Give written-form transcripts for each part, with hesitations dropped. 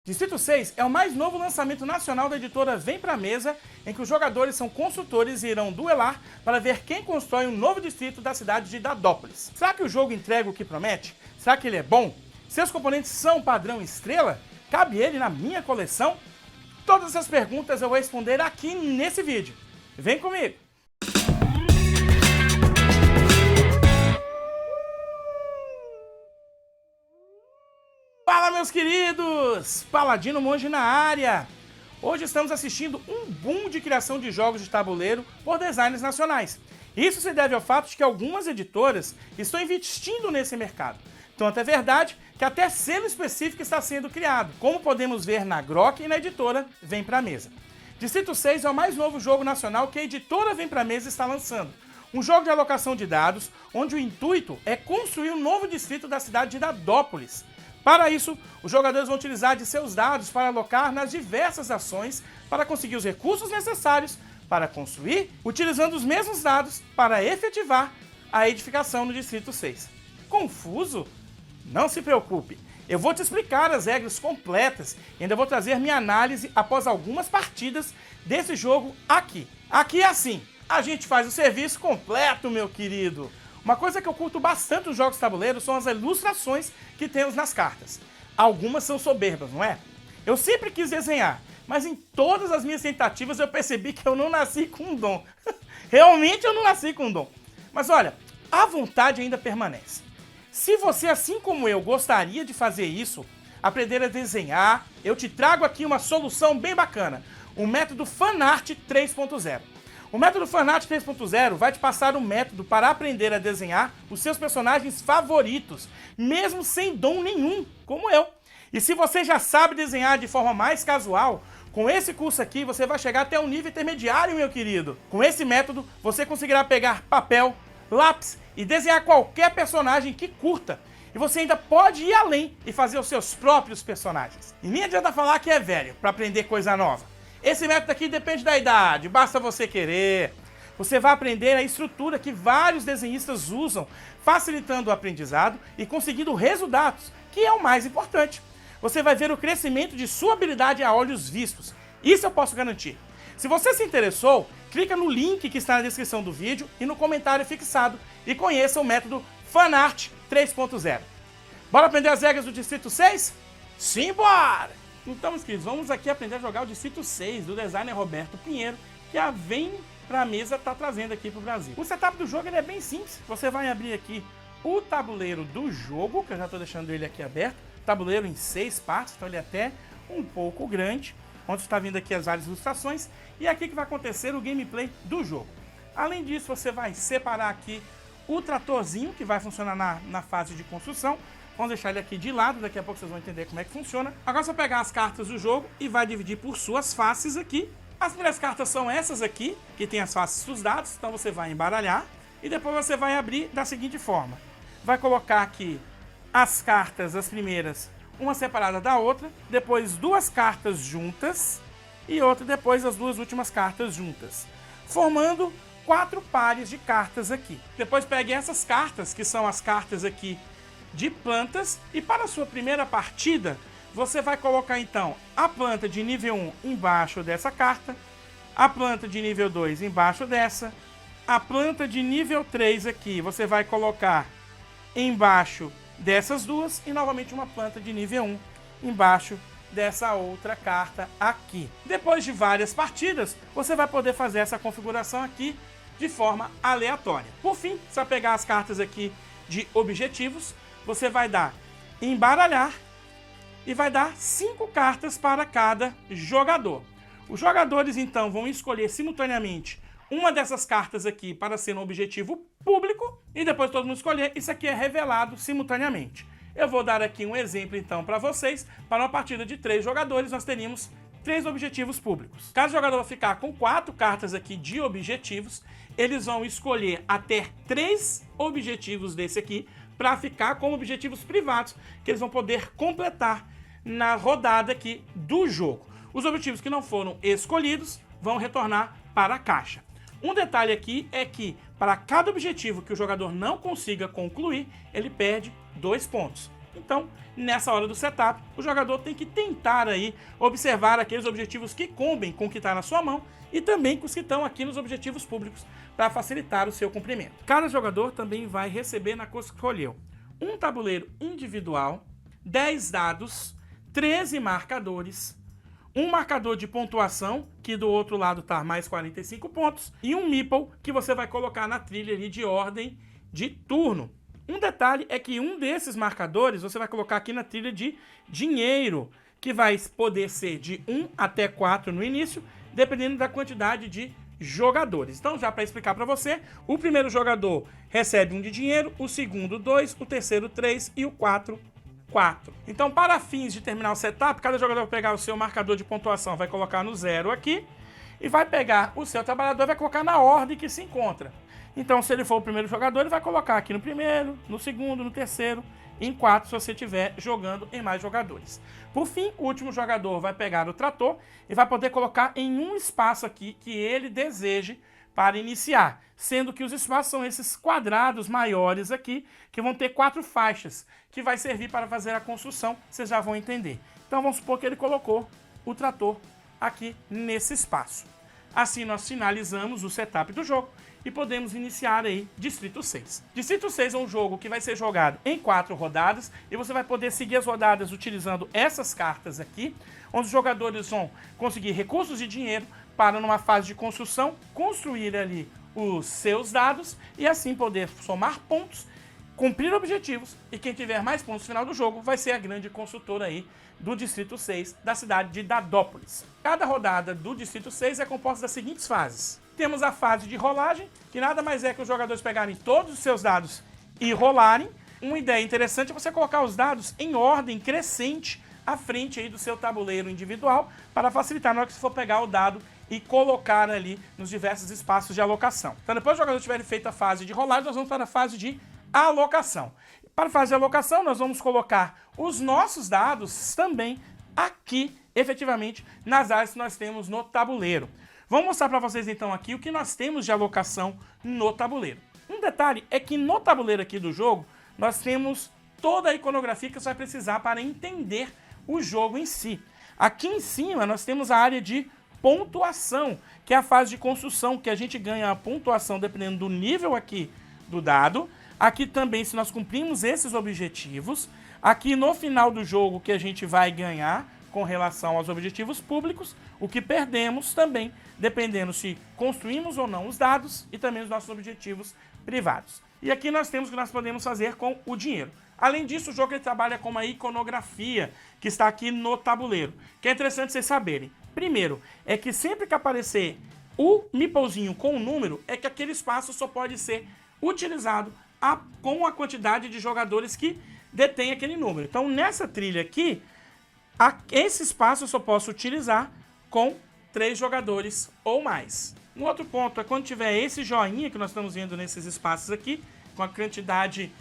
Distrito 6 é o mais novo lançamento nacional da editora Vem Pra Mesa, em que os jogadores são consultores e irão duelar para ver quem constrói um novo distrito da cidade de Dadópolis. Será que o jogo entrega o que promete? Será que ele é bom? Seus componentes são padrão estrela? Cabe ele na minha coleção? Todas essas perguntas eu vou responder aqui nesse vídeo. Vem comigo! Fala, meus queridos! Paladino Monge na área! Hoje estamos assistindo um boom de criação de jogos de tabuleiro por designers nacionais. Isso se deve ao fato de que algumas editoras estão investindo nesse mercado. Tanto é verdade que até selo específico está sendo criado, como podemos ver na Grok e na editora Vem Pra Mesa. Distrito 6 é o mais novo jogo nacional que a editora Vem Pra Mesa está lançando. Um jogo de alocação de dados, onde o intuito é construir um novo distrito da cidade de Dadópolis. Para isso, os jogadores vão utilizar de seus dados para alocar nas diversas ações para conseguir os recursos necessários para construir, utilizando os mesmos dados para efetivar a edificação no Distrito 6. Confuso? Não se preocupe, eu vou te explicar as regras completas e ainda vou trazer minha análise após algumas partidas desse jogo aqui. Aqui é assim, a gente faz o serviço completo, meu querido. Uma coisa que eu curto bastante nos jogos de tabuleiro são as ilustrações que temos nas cartas. Algumas são soberbas, não é? Eu sempre quis desenhar, mas em todas as minhas tentativas eu percebi que eu não nasci com um dom. Realmente eu não nasci com um dom. Mas olha, a vontade ainda permanece. Se você, assim como eu, gostaria de fazer isso, aprender a desenhar, eu te trago aqui uma solução bem bacana. O método Fanart 3.0. O método Fanart 3.0 vai te passar um método para aprender a desenhar os seus personagens favoritos, mesmo sem dom nenhum, como eu. E se você já sabe desenhar de forma mais casual, com esse curso aqui você vai chegar até um nível intermediário, meu querido. Com esse método, você conseguirá pegar papel, lápis e desenhar qualquer personagem que curta. E você ainda pode ir além e fazer os seus próprios personagens. E nem adianta falar que é velho para aprender coisa nova. Esse método aqui depende da idade, basta você querer. Você vai aprender a estrutura que vários desenhistas usam, facilitando o aprendizado e conseguindo resultados, que é o mais importante. Você vai ver o crescimento de sua habilidade a olhos vistos. Isso eu posso garantir. Se você se interessou, clica no link que está na descrição do vídeo e no comentário fixado e conheça o método Fanart 3.0. Bora aprender as regras do Distrito 6? Simbora! Então, meus queridos, vamos aqui aprender a jogar o Distrito 6 do designer Roberto Pinheiro, que a Vem Pra Mesa está trazendo aqui para o Brasil. O setup do jogo ele é bem simples. Você vai abrir aqui o tabuleiro do jogo, que eu já estou deixando ele aqui aberto. Tabuleiro em 6 partes, então ele é até um pouco grande, onde está vindo aqui as várias ilustrações. E aqui que vai acontecer o gameplay do jogo. Além disso, você vai separar aqui o tratorzinho, que vai funcionar na fase de construção. Vamos deixar ele aqui de lado, daqui a pouco vocês vão entender como é que funciona. Agora você vai pegar as cartas do jogo e vai dividir por suas faces aqui. As primeiras cartas são essas aqui, que tem as faces dos dados, então você vai embaralhar. E depois você vai abrir da seguinte forma. Vai colocar aqui as cartas, as primeiras, uma separada da outra. Depois duas cartas juntas e outra depois as duas últimas cartas juntas. Formando 4 pares de cartas aqui. Depois pegue essas cartas, que são as cartas aqui de plantas, e para a sua primeira partida, você vai colocar então a planta de nível 1 embaixo dessa carta, a planta de nível 2 embaixo dessa, a planta de nível 3 aqui você vai colocar embaixo dessas duas e novamente uma planta de nível 1 embaixo dessa outra carta aqui. Depois de várias partidas, você vai poder fazer essa configuração aqui de forma aleatória. Por fim, você vai pegar as cartas aqui de objetivos, você vai dar embaralhar e vai dar 5 cartas para cada jogador. Os jogadores então vão escolher simultaneamente uma dessas cartas aqui para ser um objetivo público e depois todo mundo escolher, isso aqui é revelado simultaneamente. Eu vou dar aqui um exemplo então para vocês. Para uma partida de 3 jogadores nós teríamos 3 objetivos públicos. Cada jogador vai ficar com 4 cartas aqui de objetivos, eles vão escolher até 3 objetivos desse aqui para ficar como objetivos privados, que eles vão poder completar na rodada aqui do jogo. Os objetivos que não foram escolhidos vão retornar para a caixa. Um detalhe aqui é que, para cada objetivo que o jogador não consiga concluir, ele perde 2 pontos. Então, nessa hora do setup, o jogador tem que tentar aí observar aqueles objetivos que combem com o que está na sua mão e também com os que estão aqui nos objetivos públicos para facilitar o seu cumprimento. Cada jogador também vai receber na cor que escolheu um tabuleiro individual, 10 dados, 13 marcadores, um marcador de pontuação, que do outro lado está mais 45 pontos, e um meeple que você vai colocar na trilha ali de ordem de turno. Um detalhe é que um desses marcadores você vai colocar aqui na trilha de dinheiro, que vai poder ser de 1 até 4 no início, dependendo da quantidade de jogadores. Então, já para explicar para você, o primeiro jogador recebe 1 de dinheiro, o segundo 2, o terceiro 3 e o 4 4. Então, para fins de terminar o setup, cada jogador vai pegar o seu marcador de pontuação, vai colocar no 0 aqui, e vai pegar o seu trabalhador e vai colocar na ordem que se encontra. Então, se ele for o primeiro jogador, ele vai colocar aqui no primeiro, no segundo, no terceiro, em 4, se você estiver jogando em mais jogadores. Por fim, o último jogador vai pegar o trator e vai poder colocar em um espaço aqui que ele deseje para iniciar, sendo que os espaços são esses quadrados maiores aqui, que vão ter 4 faixas, que vai servir para fazer a construção, vocês já vão entender. Então vamos supor que ele colocou o trator aqui nesse espaço. Assim nós finalizamos o setup do jogo e podemos iniciar aí Distrito 6. Distrito 6 é um jogo que vai ser jogado em 4 rodadas e você vai poder seguir as rodadas utilizando essas cartas aqui, onde os jogadores vão conseguir recursos de dinheiro para, numa fase de construção, construir ali os seus dados e assim poder somar pontos, cumprir objetivos, e quem tiver mais pontos no final do jogo vai ser a grande construtora aí do Distrito 6 da cidade de Dadópolis. Cada rodada do Distrito 6 é composta das seguintes fases. Temos a fase de rolagem, que nada mais é que os jogadores pegarem todos os seus dados e rolarem. Uma ideia interessante é você colocar os dados em ordem crescente à frente aí do seu tabuleiro individual, para facilitar na hora que você for pegar o dado e colocar ali nos diversos espaços de alocação. Então, depois que os jogadores tiverem feito a fase de rolagem, nós vamos para a fase de alocação. Para a fase de alocação, nós vamos colocar os nossos dados também aqui, efetivamente, nas áreas que nós temos no tabuleiro. Vamos mostrar para vocês então aqui o que nós temos de alocação no tabuleiro. Um detalhe é que no tabuleiro aqui do jogo, nós temos toda a iconografia que você vai precisar para entender o jogo em si. Aqui em cima nós temos a área de pontuação, que é a fase de construção, que a gente ganha a pontuação dependendo do nível aqui do dado. Aqui também, se nós cumprimos esses objetivos. Aqui no final do jogo, que a gente vai ganhar com relação aos objetivos públicos. O que perdemos também, dependendo se construímos ou não os dados e também os nossos objetivos privados. E aqui nós temos o que nós podemos fazer com o dinheiro. Além disso, o jogo ele trabalha com uma iconografia que está aqui no tabuleiro, que é interessante vocês saberem. Primeiro, é que sempre que aparecer o meeplezinho com o número, é que aquele espaço só pode ser utilizado com a quantidade de jogadores que detém aquele número. Então, nessa trilha aqui, esse espaço eu só posso utilizar com 3 jogadores ou mais. Um outro ponto é quando tiver esse joinha que nós estamos vendo nesses espaços aqui, com a quantidade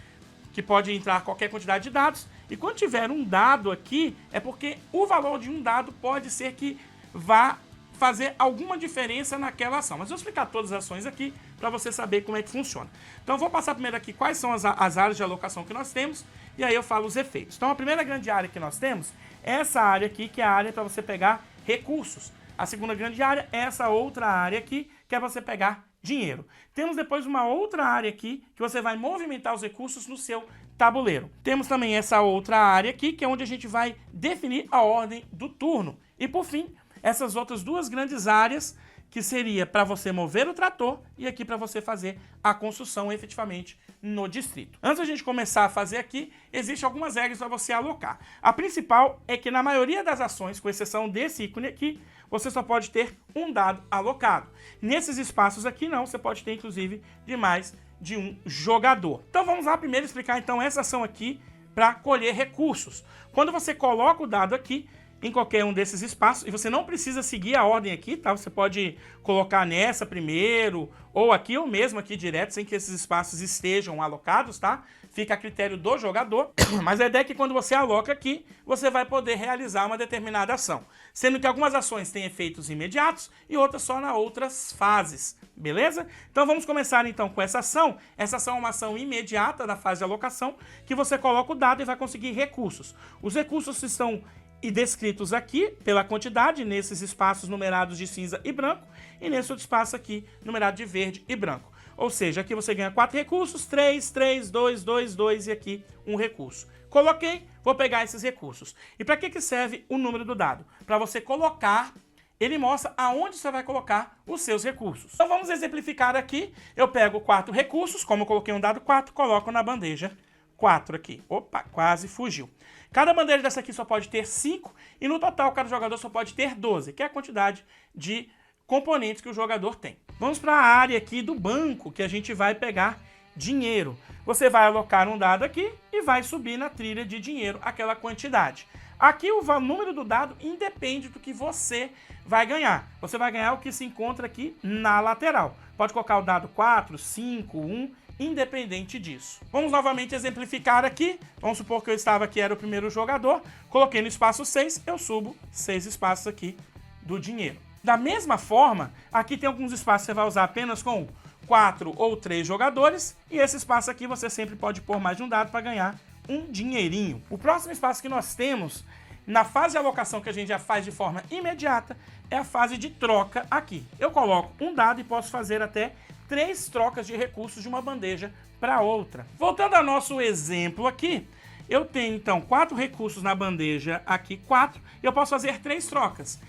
que pode entrar qualquer quantidade de dados, e quando tiver um dado aqui, é porque o valor de um dado pode ser que vá fazer alguma diferença naquela ação. Mas eu vou explicar todas as ações aqui para você saber como é que funciona. Então eu vou passar primeiro aqui quais são as áreas de alocação que nós temos, e aí eu falo os efeitos. Então a primeira grande área que nós temos é essa área aqui, que é a área para você pegar recursos. A segunda grande área é essa outra área aqui, que é para você pegar dinheiro. Temos depois uma outra área aqui, que você vai movimentar os recursos no seu tabuleiro. Temos também essa outra área aqui, que é onde a gente vai definir a ordem do turno. E por fim, essas outras duas grandes áreas, que seria para você mover o trator e aqui para você fazer a construção efetivamente no distrito. Antes da gente começar a fazer aqui, existem algumas regras para você alocar. A principal é que na maioria das ações, com exceção desse ícone aqui, você só pode ter um dado alocado. Nesses espaços aqui não, você pode ter inclusive de mais de um jogador. Então vamos lá primeiro explicar então essa ação aqui para colher recursos. Quando você coloca o dado aqui, em qualquer um desses espaços, e você não precisa seguir a ordem aqui, tá? Você pode colocar nessa primeiro, ou aqui, ou mesmo aqui direto, sem que esses espaços estejam alocados, tá? Fica a critério do jogador, mas a ideia é que quando você aloca aqui, você vai poder realizar uma determinada ação, sendo que algumas ações têm efeitos imediatos e outras só nas outras fases, beleza? Então vamos começar então com essa ação. Essa ação é uma ação imediata da fase de alocação, que você coloca o dado e vai conseguir recursos. Os recursos estão descritos aqui pela quantidade, nesses espaços numerados de cinza e branco, e nesse outro espaço aqui, numerado de verde e branco. Ou seja, aqui você ganha 4 recursos, 3, 3, 2, 2, 2 e aqui um recurso. Coloquei, vou pegar esses recursos. E para que serve o número do dado? Para você colocar, ele mostra aonde você vai colocar os seus recursos. Então vamos exemplificar aqui. Eu pego 4 recursos, como eu coloquei um dado 4, coloco na bandeja 4 aqui. Opa, quase fugiu. Cada bandeja dessa aqui só pode ter 5 e no total cada jogador só pode ter 12, que é a quantidade de componentes que o jogador tem. Vamos para a área aqui do banco, que a gente vai pegar dinheiro. Você vai alocar um dado aqui e vai subir na trilha de dinheiro aquela quantidade. Aqui o número do dado independe do que você vai ganhar. Você vai ganhar o que se encontra aqui na lateral. Pode colocar o dado 4, 5, 1, independente disso. Vamos novamente exemplificar aqui. Vamos supor que eu estava aqui, era o primeiro jogador. Coloquei no espaço 6, eu subo 6 espaços aqui do dinheiro. Da mesma forma, aqui tem alguns espaços que você vai usar apenas com 4 ou 3 jogadores, e esse espaço aqui você sempre pode pôr mais de um dado para ganhar um dinheirinho. O próximo espaço que nós temos, na fase de alocação que a gente já faz de forma imediata, é a fase de troca aqui. Eu coloco um dado e posso fazer até 3 trocas de recursos de uma bandeja para outra. Voltando ao nosso exemplo aqui, eu tenho então 4 recursos na bandeja aqui, 4, e eu posso fazer 3 trocas.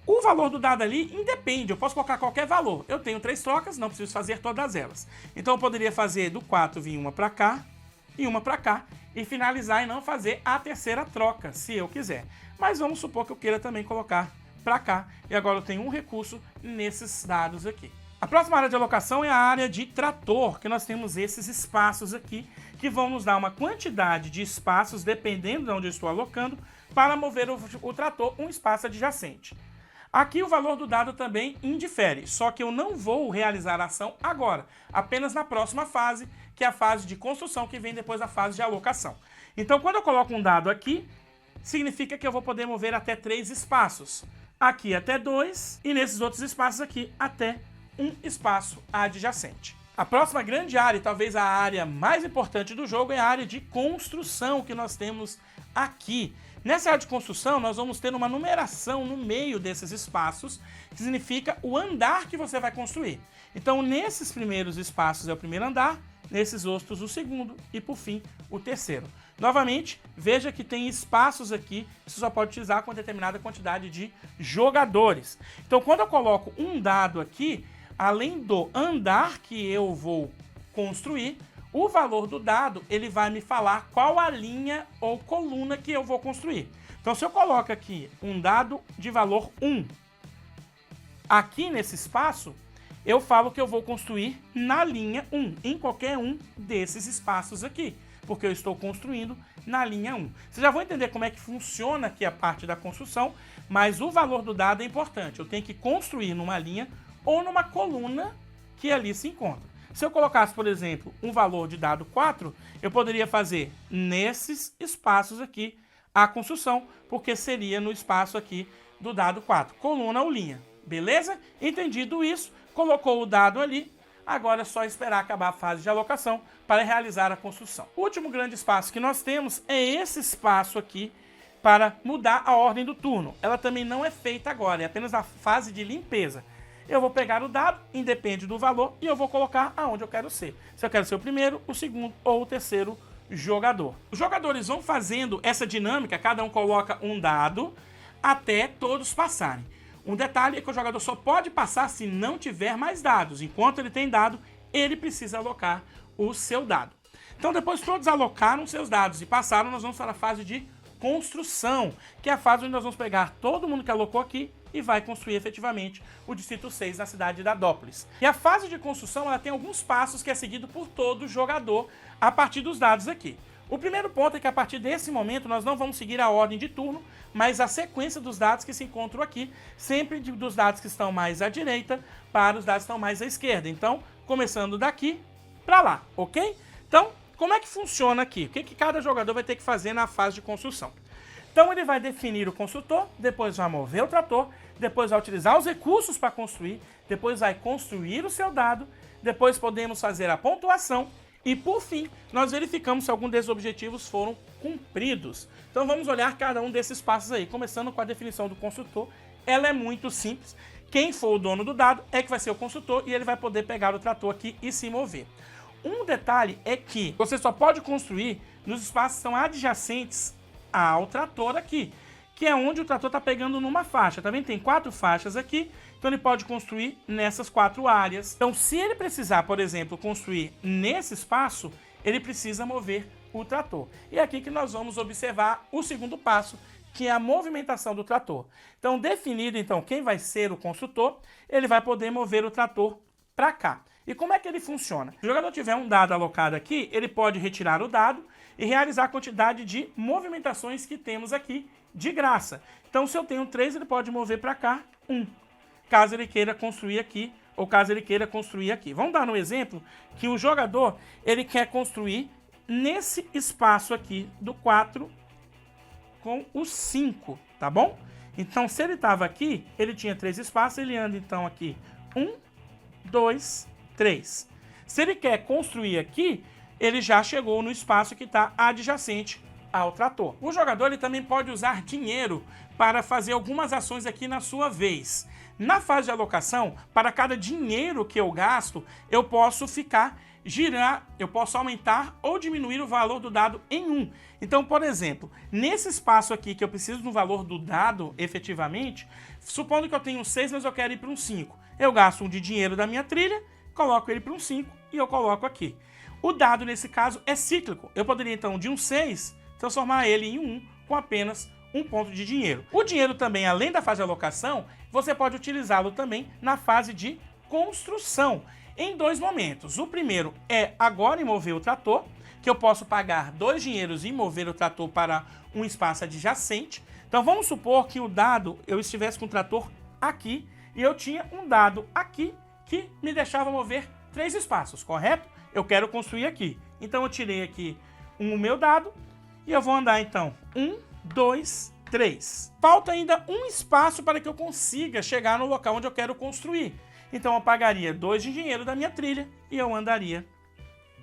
O valor do dado ali independe, eu posso colocar qualquer valor. Eu tenho 3 trocas, não preciso fazer todas elas. Então eu poderia fazer do 4 vir uma para cá e uma para cá e finalizar e não fazer a terceira troca, se eu quiser. Mas vamos supor que eu queira também colocar para cá e agora eu tenho um recurso nesses dados aqui. A próxima área de alocação é a área de trator, que nós temos esses espaços aqui que vão nos dar uma quantidade de espaços, dependendo de onde eu estou alocando, para mover o trator um espaço adjacente. Aqui o valor do dado também indifere, só que eu não vou realizar a ação agora, apenas na próxima fase, que é a fase de construção, que vem depois da fase de alocação. Então, quando eu coloco um dado aqui, significa que eu vou poder mover até 3 espaços. Aqui até 2 e nesses outros espaços aqui até um espaço adjacente. A próxima grande área, e talvez a área mais importante do jogo, é a área de construção que nós temos aqui. Nessa área de construção, nós vamos ter uma numeração no meio desses espaços, que significa o andar que você vai construir. Então, nesses primeiros espaços é o primeiro andar, nesses outros o segundo e, por fim, o terceiro. Novamente, veja que tem espaços aqui que você só pode utilizar com determinada quantidade de jogadores. Então, quando eu coloco um dado aqui, além do andar que eu vou construir, o valor do dado, ele vai me falar qual a linha ou coluna que eu vou construir. Então, se eu coloco aqui um dado de valor 1, aqui nesse espaço, eu falo que eu vou construir na linha 1, em qualquer um desses espaços aqui, porque eu estou construindo na linha 1. Vocês já vão entender como é que funciona aqui a parte da construção, mas o valor do dado é importante. Eu tenho que construir numa linha ou numa coluna que ali se encontra. Se eu colocasse, por exemplo, um valor de dado 4, eu poderia fazer nesses espaços aqui a construção, porque seria no espaço aqui do dado 4, coluna ou linha. Beleza? Entendido isso, colocou o dado ali, agora é só esperar acabar a fase de alocação para realizar a construção. O último grande espaço que nós temos é esse espaço aqui para mudar a ordem do turno. Ela também não é feita agora, é apenas a fase de limpeza. Eu vou pegar o dado, independe do valor, e eu vou colocar aonde eu quero ser. Se eu quero ser o primeiro, o segundo ou o terceiro jogador. Os jogadores vão fazendo essa dinâmica, cada um coloca um dado até todos passarem. Um detalhe é que o jogador só pode passar se não tiver mais dados. Enquanto ele tem dado, ele precisa alocar o seu dado. Então, depois todos alocaram seus dados e passaram, nós vamos para a fase de construção, que é a fase onde nós vamos pegar todo mundo que alocou aqui e vai construir efetivamente o Distrito 6 na cidade de Dadópolis. E a fase de construção ela tem alguns passos que é seguido por todo jogador a partir dos dados aqui. O primeiro ponto é que a partir desse momento nós não vamos seguir a ordem de turno, mas a sequência dos dados que se encontram aqui, sempre dos dados que estão mais à direita para os dados que estão mais à esquerda. Então, começando daqui para lá, ok? Então, como é que funciona aqui? O que cada jogador vai ter que fazer na fase de construção? Então, ele vai definir o construtor, depois vai mover o trator, depois vai utilizar os recursos para construir, depois vai construir o seu dado, depois podemos fazer a pontuação e, por fim, nós verificamos se algum desses objetivos foram cumpridos. Então, vamos olhar cada um desses passos aí, começando com a definição do construtor. Ela é muito simples. Quem for o dono do dado é que vai ser o construtor e ele vai poder pegar o trator aqui e se mover. Um detalhe é que você só pode construir nos espaços que são adjacentes ao trator aqui, que é onde o trator está pegando numa faixa. Tá vendo? Tem 4 faixas aqui, então ele pode construir nessas 4 áreas. Então, se ele precisar, por exemplo, construir nesse espaço, ele precisa mover o trator. E é aqui que nós vamos observar o segundo passo, que é a movimentação do trator. Então, definido então quem vai ser o construtor, ele vai poder mover o trator para cá. E como é que ele funciona? Se o jogador tiver um dado alocado aqui, ele pode retirar o dado e realizar a quantidade de movimentações que temos aqui de graça. Então, se eu tenho 3, ele pode mover para cá 1, caso ele queira construir aqui ou caso ele queira construir aqui. Vamos dar um exemplo que o jogador ele quer construir nesse espaço aqui do 4 com o 5, tá bom? Então, se ele estava aqui, ele tinha 3 espaços, ele anda então aqui 1, 2, 3. Se ele quer construir aqui, ele já chegou no espaço que está adjacente ao trator. O jogador ele também pode usar dinheiro para fazer algumas ações aqui na sua vez. Na fase de alocação, para cada dinheiro que eu gasto, eu posso eu posso aumentar ou diminuir o valor do dado em 1. Então, por exemplo, nesse espaço aqui que eu preciso do valor do dado efetivamente, supondo que eu tenho 6, mas eu quero ir para um 5. Eu gasto 1 de dinheiro da minha trilha, coloco ele para um 5 e eu coloco aqui. O dado, nesse caso, é cíclico. Eu poderia, então, de um 6, transformar ele em 1 com apenas 1 ponto de dinheiro. O dinheiro também, além da fase de alocação, você pode utilizá-lo também na fase de construção, em 2 momentos. O primeiro é agora em mover o trator, que eu posso pagar 2 dinheiros e mover o trator para um espaço adjacente. Então, vamos supor que o dado, eu estivesse com o trator aqui, e eu tinha um dado aqui que me deixava mover 3 espaços, correto? Eu quero construir aqui. Então, eu tirei aqui o meu dado e eu vou andar, então, 1, 2, 3. Falta ainda um espaço para que eu consiga chegar no local onde eu quero construir. Então, eu pagaria 2 de dinheiro da minha trilha e eu andaria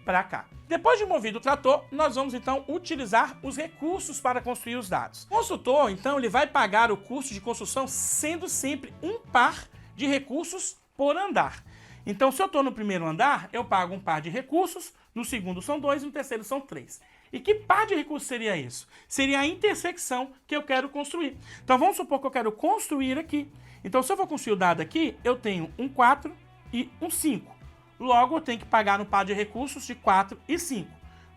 para cá. Depois de movido o trator, nós vamos, então, utilizar os recursos para construir os dados. O construtor, então, ele vai pagar o custo de construção sendo sempre um par de recursos por andar. Então, se eu estou no primeiro andar, eu pago um par de recursos, no segundo são 2 e no terceiro são 3. E que par de recursos seria isso? Seria a intersecção que eu quero construir. Então, vamos supor que eu quero construir aqui. Então, se eu for construir o dado aqui, eu tenho um 4 e um 5. Logo, eu tenho que pagar um par de recursos de 4 e 5.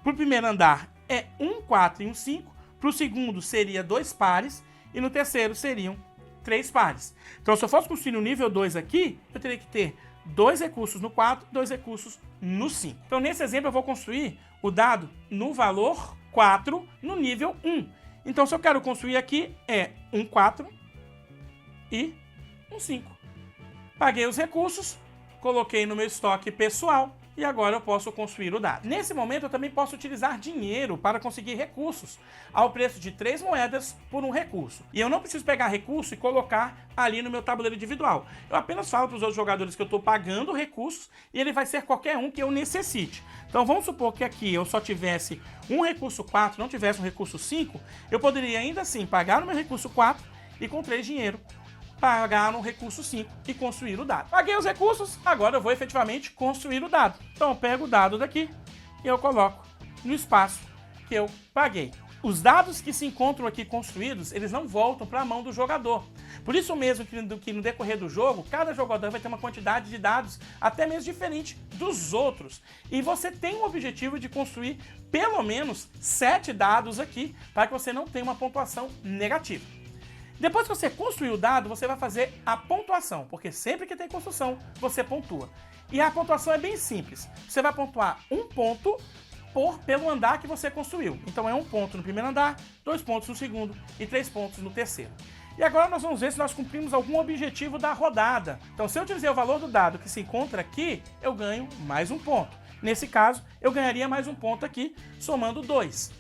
Para o primeiro andar é um 4 e um 5. Para o segundo seria 2 pares. E no terceiro seriam 3 pares. Então, se eu fosse construir no nível 2 aqui, eu teria que ter 2 recursos no 4, 2 recursos no 5. Então, nesse exemplo, eu vou construir o dado no valor 4 no nível 1. Então, se eu quero construir aqui, é um 4 e um 5. Paguei os recursos, coloquei no meu estoque pessoal e agora eu posso construir o dado. Nesse momento, eu também posso utilizar dinheiro para conseguir recursos ao preço de 3 moedas por um recurso. E eu não preciso pegar recurso e colocar ali no meu tabuleiro individual. Eu apenas falo para os outros jogadores que eu estou pagando recursos e ele vai ser qualquer um que eu necessite. Então, vamos supor que aqui eu só tivesse um recurso 4, não tivesse um recurso 5, eu poderia ainda assim pagar o meu recurso 4 e com 3 dinheiro pagar no recurso 5 e construir o dado. Paguei os recursos, agora eu vou efetivamente construir o dado. Então eu pego o dado daqui e eu coloco no espaço que eu paguei. Os dados que se encontram aqui construídos, eles não voltam para a mão do jogador. Por isso mesmo que no decorrer do jogo, cada jogador vai ter uma quantidade de dados até mesmo diferente dos outros. E você tem o objetivo de construir pelo menos 7 dados aqui para que você não tenha uma pontuação negativa. Depois que você construir o dado, você vai fazer a pontuação, porque sempre que tem construção, você pontua. E a pontuação é bem simples. Você vai pontuar um ponto pelo andar que você construiu. Então é 1 ponto no primeiro andar, 2 pontos no segundo e 3 pontos no terceiro. E agora nós vamos ver se nós cumprimos algum objetivo da rodada. Então, se eu utilizei o valor do dado que se encontra aqui, eu ganho mais 1 ponto. Nesse caso, eu ganharia mais 1 ponto aqui, somando 2.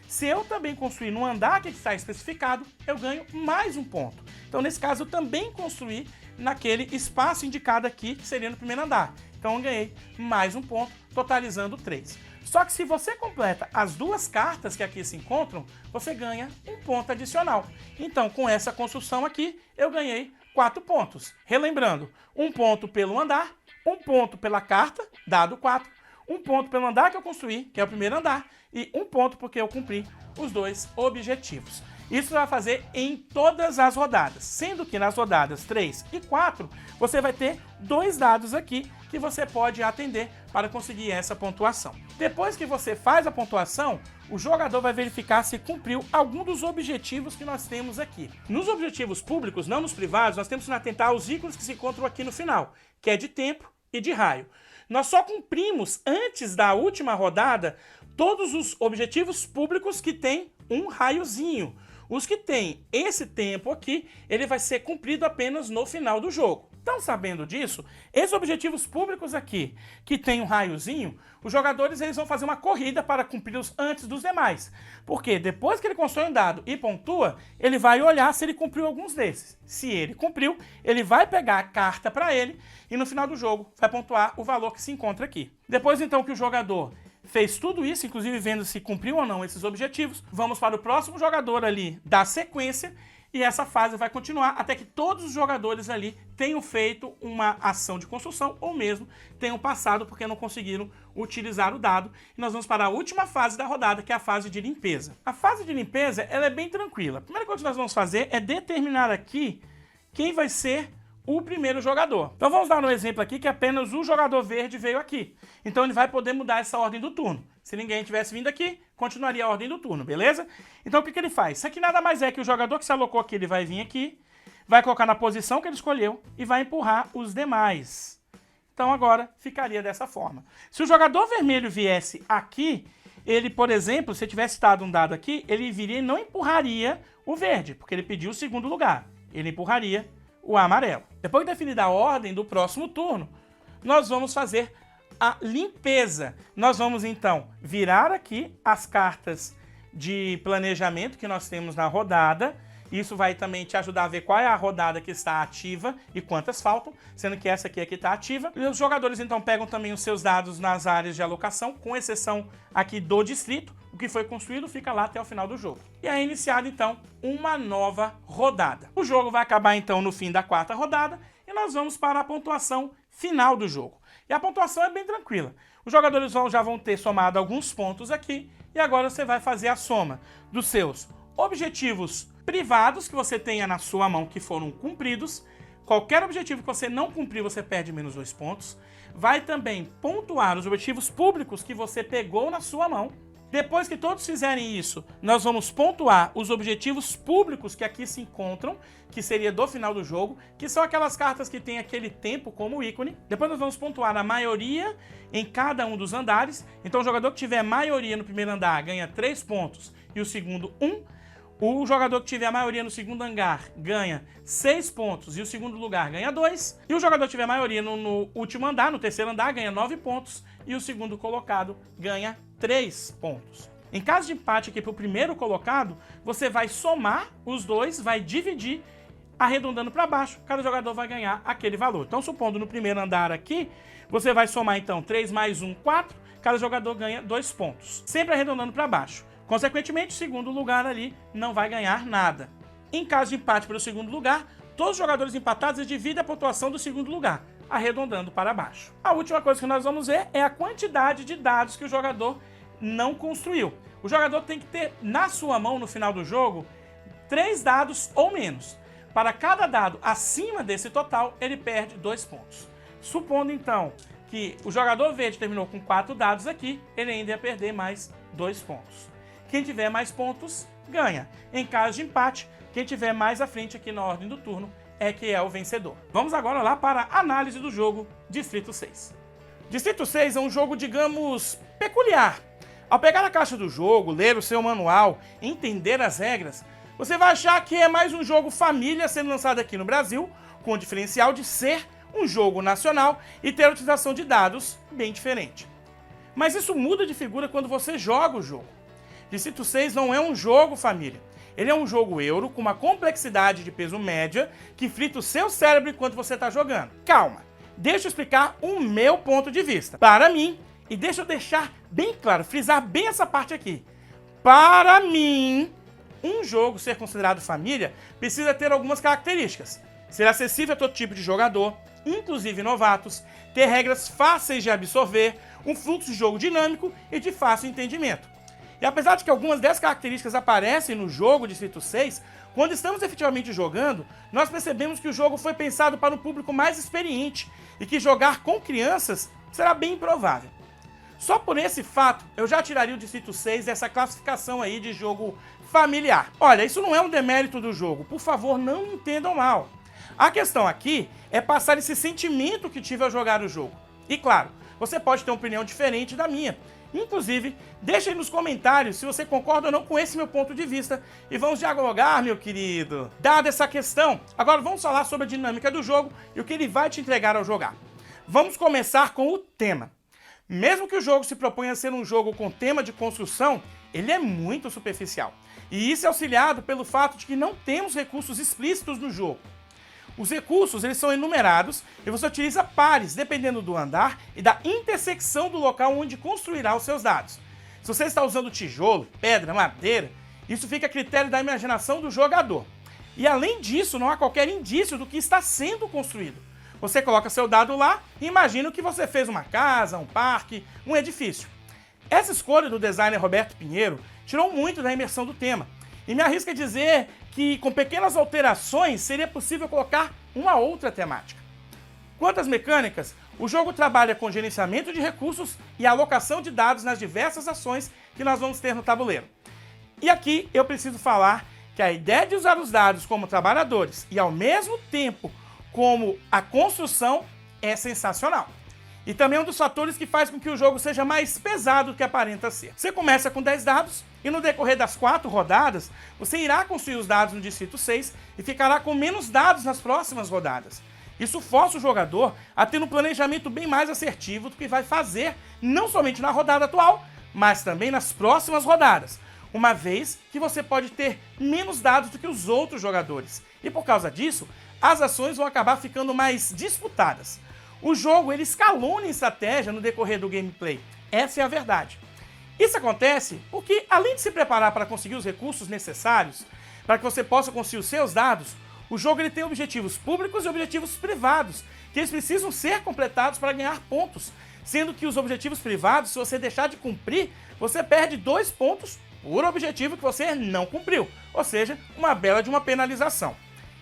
Se eu também construir no andar que está especificado, eu ganho mais 1 ponto. Então, nesse caso, eu também construí naquele espaço indicado aqui, que seria no primeiro andar. Então, eu ganhei mais 1 ponto, totalizando 3. Só que se você completa as 2 cartas que aqui se encontram, você ganha 1 ponto adicional. Então, com essa construção aqui, eu ganhei 4 pontos. Relembrando, 1 ponto pelo andar, 1 ponto pela carta, dado 4, 1 ponto pelo andar que eu construí, que é o primeiro andar, e 1 ponto porque eu cumpri os 2 objetivos. Isso você vai fazer em todas as rodadas, sendo que nas rodadas 3 e 4, você vai ter 2 dados aqui que você pode atender para conseguir essa pontuação. Depois que você faz a pontuação, o jogador vai verificar se cumpriu algum dos objetivos que nós temos aqui. Nos objetivos públicos, não nos privados, nós temos que atentar aos ícones que se encontram aqui no final, que é de tempo e de raio. Nós só cumprimos, antes da última rodada, todos os objetivos públicos que têm um raiozinho. Os que têm esse tempo aqui, ele vai ser cumprido apenas no final do jogo. Então, sabendo disso, esses objetivos públicos aqui, que tem um raiozinho, os jogadores eles vão fazer uma corrida para cumpri-los antes dos demais. Porque depois que ele constrói um dado e pontua, ele vai olhar se ele cumpriu alguns desses. Se ele cumpriu, ele vai pegar a carta para ele e no final do jogo vai pontuar o valor que se encontra aqui. Depois, então, que o jogador fez tudo isso, inclusive vendo se cumpriu ou não esses objetivos, vamos para o próximo jogador ali da sequência e essa fase vai continuar até que todos os jogadores ali tenham feito uma ação de construção ou mesmo tenham passado porque não conseguiram utilizar o dado. E nós vamos para a última fase da rodada, que é a fase de limpeza. A fase de limpeza ela é bem tranquila. A primeira coisa que nós vamos fazer é determinar aqui quem vai ser o primeiro jogador. Então vamos dar um exemplo aqui que apenas o jogador verde veio aqui. Então ele vai poder mudar essa ordem do turno. Se ninguém tivesse vindo aqui, continuaria a ordem do turno, beleza? Então o que ele faz? Isso aqui nada mais é que o jogador que se alocou aqui, ele vai vir aqui, vai colocar na posição que ele escolheu e vai empurrar os demais. Então agora ficaria dessa forma. Se o jogador vermelho viesse aqui, ele, por exemplo, se tivesse dado um dado aqui, ele viria e não empurraria o verde, porque ele pediu o segundo lugar. Ele empurraria o amarelo. Depois de definida a ordem do próximo turno, nós vamos fazer a limpeza. Nós vamos então virar aqui as cartas de planejamento que nós temos na rodada. Isso vai também te ajudar a ver qual é a rodada que está ativa e quantas faltam, sendo que essa aqui é que está ativa. E os jogadores então pegam também os seus dados nas áreas de alocação, com exceção aqui do distrito. O que foi construído fica lá até o final do jogo. E é iniciada então uma nova rodada. O jogo vai acabar então no fim da 4ª rodada e nós vamos para a pontuação final do jogo. E a pontuação é bem tranquila. Os jogadores já vão ter somado alguns pontos aqui e agora você vai fazer a soma dos seus objetivos privados que você tenha na sua mão que foram cumpridos. Qualquer objetivo que você não cumprir, você perde menos 2 pontos. Vai também pontuar os objetivos públicos que você pegou na sua mão. Depois que todos fizerem isso, nós vamos pontuar os objetivos públicos que aqui se encontram, que seria do final do jogo, que são aquelas cartas que tem aquele tempo como ícone. Depois nós vamos pontuar a maioria em cada um dos andares. Então o jogador que tiver maioria no primeiro andar ganha 3 pontos e o segundo 1. O jogador que tiver a maioria no segundo andar ganha 6 pontos e o segundo lugar ganha 2. E o jogador que tiver a maioria no último andar, no terceiro andar, ganha 9 pontos e o segundo colocado ganha 3 pontos. Em caso de empate aqui para o primeiro colocado, você vai somar os dois, vai dividir, arredondando para baixo, cada jogador vai ganhar aquele valor. Então, supondo no primeiro andar aqui, você vai somar então 3 mais 1, 4, cada jogador ganha 2 pontos, sempre arredondando para baixo. Consequentemente, o segundo lugar ali não vai ganhar nada. Em caso de empate para o segundo lugar, todos os jogadores empatados dividem a pontuação do segundo lugar, arredondando para baixo. A última coisa que nós vamos ver é a quantidade de dados que o jogador não construiu. O jogador tem que ter na sua mão, no final do jogo, 3 dados ou menos. Para cada dado acima desse total, ele perde 2 pontos. Supondo, então, que o jogador verde terminou com 4 dados aqui, ele ainda ia perder mais 2 pontos. Quem tiver mais pontos, ganha. Em caso de empate, quem tiver mais à frente aqui na ordem do turno é que é o vencedor. Vamos agora lá para a análise do jogo Distrito 6. Distrito 6 é um jogo, digamos, peculiar. Ao pegar a caixa do jogo, ler o seu manual, entender as regras, você vai achar que é mais um jogo família sendo lançado aqui no Brasil, com o diferencial de ser um jogo nacional e ter a utilização de dados bem diferente. Mas isso muda de figura quando você joga o jogo. Distrito 6 não é um jogo família. Ele é um jogo euro com uma complexidade de peso média que frita o seu cérebro enquanto você está jogando. Calma, deixa eu explicar o meu ponto de vista. Para mim, e deixa eu deixar bem claro, frisar bem essa parte aqui. Para mim, um jogo ser considerado família precisa ter algumas características. Ser acessível a todo tipo de jogador, inclusive novatos, ter regras fáceis de absorver, um fluxo de jogo dinâmico e de fácil entendimento. E apesar de que algumas dessas características aparecem no jogo Distrito 6, quando estamos efetivamente jogando, nós percebemos que o jogo foi pensado para um público mais experiente e que jogar com crianças será bem improvável. Só por esse fato, eu já tiraria o Distrito 6 dessa classificação aí de jogo familiar. Olha, isso não é um demérito do jogo, por favor, não me entendam mal. A questão aqui é passar esse sentimento que tive ao jogar o jogo. E claro, você pode ter uma opinião diferente da minha. Inclusive, deixa aí nos comentários se você concorda ou não com esse meu ponto de vista e vamos dialogar, meu querido. Dada essa questão, agora vamos falar sobre a dinâmica do jogo e o que ele vai te entregar ao jogar. Vamos começar com o tema. Mesmo que o jogo se proponha a ser um jogo com tema de construção, ele é muito superficial. E isso é auxiliado pelo fato de que não temos recursos explícitos no jogo. Os recursos eles são enumerados e você utiliza pares, dependendo do andar e da intersecção do local onde construirá os seus dados. Se você está usando tijolo, pedra, madeira, isso fica a critério da imaginação do jogador. E além disso, não há qualquer indício do que está sendo construído. Você coloca seu dado lá e imagina que você fez uma casa, um parque, um edifício. Essa escolha do designer Roberto Pinheiro tirou muito da imersão do tema. E me arrisco a dizer que com pequenas alterações seria possível colocar uma outra temática. Quanto às mecânicas, o jogo trabalha com gerenciamento de recursos e alocação de dados nas diversas ações que nós vamos ter no tabuleiro. E aqui eu preciso falar que a ideia de usar os dados como trabalhadores e ao mesmo tempo como a construção é sensacional. E também é um dos fatores que faz com que o jogo seja mais pesado do que aparenta ser. Você começa com 10 dados e no decorrer das 4 rodadas, você irá construir os dados no Distrito 6 e ficará com menos dados nas próximas rodadas. Isso força o jogador a ter um planejamento bem mais assertivo do que vai fazer, não somente na rodada atual, mas também nas próximas rodadas, uma vez que você pode ter menos dados do que os outros jogadores. E por causa disso, as ações vão acabar ficando mais disputadas. O jogo ele escalona em estratégia no decorrer do gameplay. Essa é a verdade. Isso acontece porque, além de se preparar para conseguir os recursos necessários para que você possa conseguir os seus dados, o jogo ele tem objetivos públicos e objetivos privados, que eles precisam ser completados para ganhar pontos, sendo que os objetivos privados, se você deixar de cumprir, você perde 2 pontos por objetivo que você não cumpriu, ou seja, uma bela de uma penalização.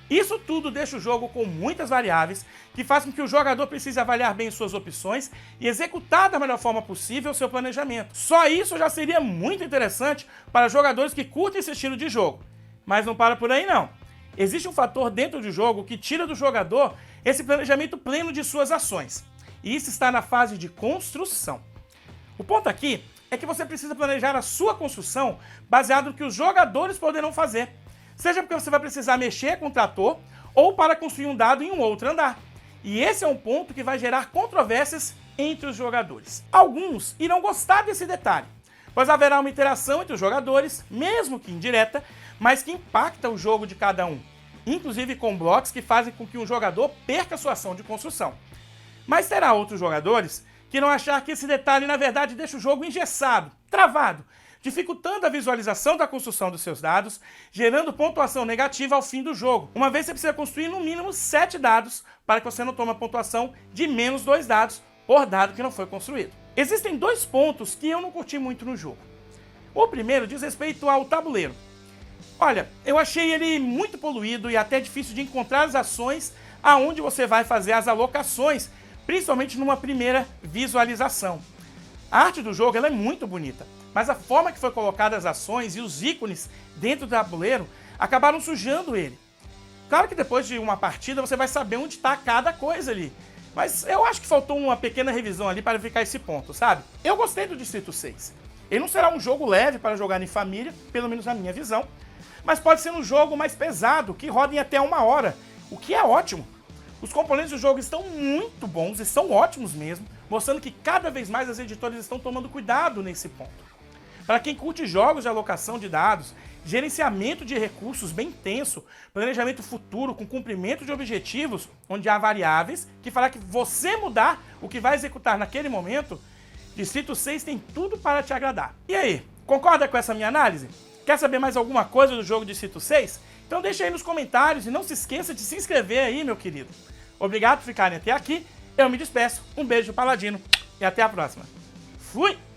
Isso tudo deixa o jogo com muitas variáveis, que faz com que o jogador precise avaliar bem suas opções e executar da melhor forma possível o seu planejamento. Só isso já seria muito interessante para jogadores que curtem esse estilo de jogo. Mas não para por aí não. Existe um fator dentro do jogo que tira do jogador esse planejamento pleno de suas ações. E isso está na fase de construção. O ponto aqui é que você precisa planejar a sua construção baseado no que os jogadores poderão fazer. Seja porque você vai precisar mexer com o trator ou para construir um dado em um outro andar. E esse é um ponto que vai gerar controvérsias entre os jogadores. Alguns irão gostar desse detalhe, pois haverá uma interação entre os jogadores, mesmo que indireta, mas que impacta o jogo de cada um, inclusive com blocos que fazem com que um jogador perca sua ação de construção. Mas terá outros jogadores que irão achar que esse detalhe na verdade deixa o jogo engessado, travado, dificultando a visualização da construção dos seus dados, gerando pontuação negativa ao fim do jogo. Uma vez você precisa construir no mínimo 7 dados para que você não tome a pontuação de menos 2 dados por dado que não foi construído. Existem 2 pontos que eu não curti muito no jogo. O primeiro diz respeito ao tabuleiro. Olha, eu achei ele muito poluído e até difícil de encontrar as ações aonde você vai fazer as alocações, principalmente numa primeira visualização. A arte do jogo ela é muito bonita, mas a forma que foi colocada as ações e os ícones dentro do tabuleiro acabaram sujando ele. Claro que depois de uma partida você vai saber onde está cada coisa ali, mas eu acho que faltou uma pequena revisão ali para verificar esse ponto, sabe? Eu gostei do Distrito 6. Ele não será um jogo leve para jogar em família, pelo menos na minha visão, mas pode ser um jogo mais pesado, que roda em até 1 hora, o que é ótimo. Os componentes do jogo estão muito bons e são ótimos mesmo, mostrando que cada vez mais as editoras estão tomando cuidado nesse ponto. Para quem curte jogos de alocação de dados, gerenciamento de recursos bem intenso, planejamento futuro com cumprimento de objetivos, onde há variáveis que fará que você mudar o que vai executar naquele momento, Distrito 6 tem tudo para te agradar. E aí, concorda com essa minha análise? Quer saber mais alguma coisa do jogo Distrito 6? Então deixa aí nos comentários e não se esqueça de se inscrever aí, meu querido. Obrigado por ficarem até aqui, eu me despeço, um beijo paladino e até a próxima. Fui!